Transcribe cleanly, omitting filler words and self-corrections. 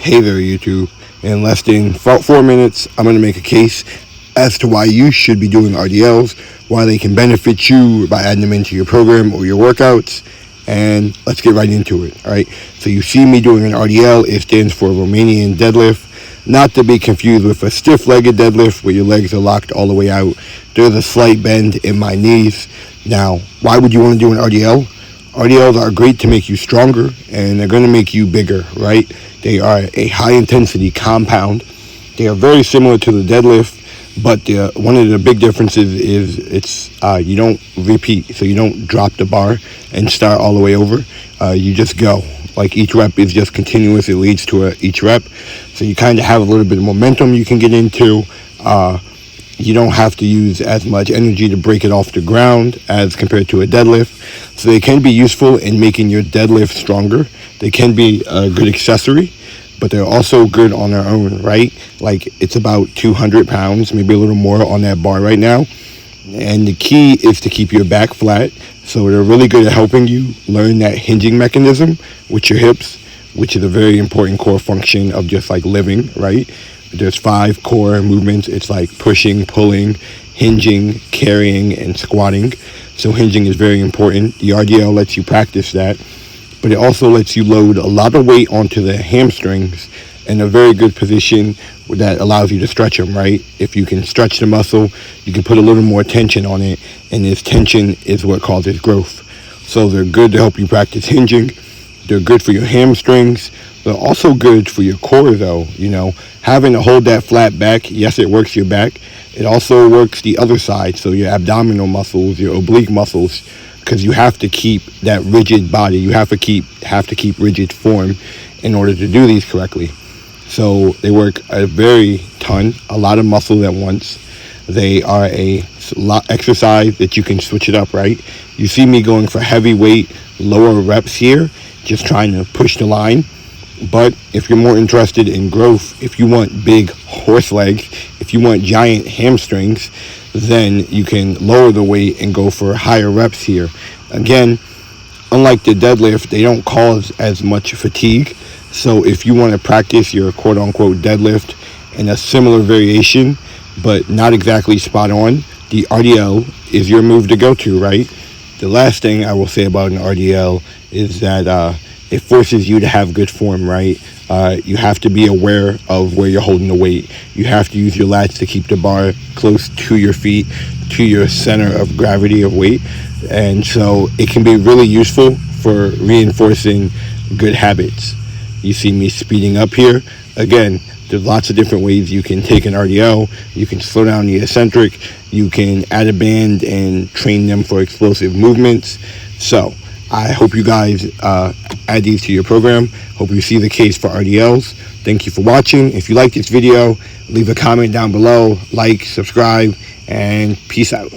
Hey there, YouTube. In less than 4 minutes, I'm going to make a case as to why you should be doing RDLs, why they can benefit you by adding them into your program or your workouts, and let's get right into it. All right. So you see me doing an RDL. It stands for Romanian deadlift, not to be confused with a stiff-legged deadlift where your legs are locked all the way out. There's a slight bend in my knees. Now, why would you want to do an RDL? RDLs are great to make you stronger, and they're going to make you bigger, right? They are a high-intensity compound. They are very similar to the deadlift, but one of the big differences is you don't repeat. So you don't drop the bar and start all the way over. You just go. Like each rep is just continuous. It leads to each rep. So you kind of have a little bit of momentum you can get into. You don't have to use as much energy to break it off the ground as compared to a deadlift. So they can be useful in making your deadlift stronger. They can be a good accessory, but they're also good on their own, right? Like it's about 200 pounds, maybe a little more on that bar right now. And the key is to keep your back flat. So they're really good at helping you learn that hinging mechanism with your hips, which is a very important core function of just like living, right? There's 5 core movements. It's like pushing, pulling, hinging, carrying, and squatting. So hinging is very important. The RDL lets you practice that, but it also lets you load a lot of weight onto the hamstrings in a very good position that allows you to stretch them, right? If you can stretch the muscle, you can put a little more tension on it, and this tension is what causes growth. So they're good to help you practice hinging. They're good for your hamstrings. They're also good for your core, though. You know, having to hold that flat back, yes, it works your back. It also works the other side, so your abdominal muscles, your oblique muscles, because you have to keep that rigid body. You have to keep rigid form in order to do these correctly. So they work a lot of muscle at once. They are a lot exercise that you can switch it up, right? You see me going for heavy weight, lower reps here, just trying to push the line. But if you're more interested in growth, if you want big horse legs, if you want giant hamstrings, then you can lower the weight and go for higher reps here. Again, unlike the deadlift, they don't cause as much fatigue. So if you want to practice your quote-unquote deadlift in a similar variation, but not exactly spot on, the RDL is your move to go to, right? The last thing I will say about an RDL is that it forces you to have good form, right? You have to be aware of where you're holding the weight. You have to use your lats to keep the bar close to your feet, to your center of gravity of weight. And so it can be really useful for reinforcing good habits. You see me speeding up here. Again, there's lots of different ways you can take an RDL. You can slow down the eccentric. You can add a band and train them for explosive movements. So I hope you guys add these to your program. Hope you see the case for RDLs. Thank you for watching. If you like this video, leave a comment down below, like, subscribe, and peace out.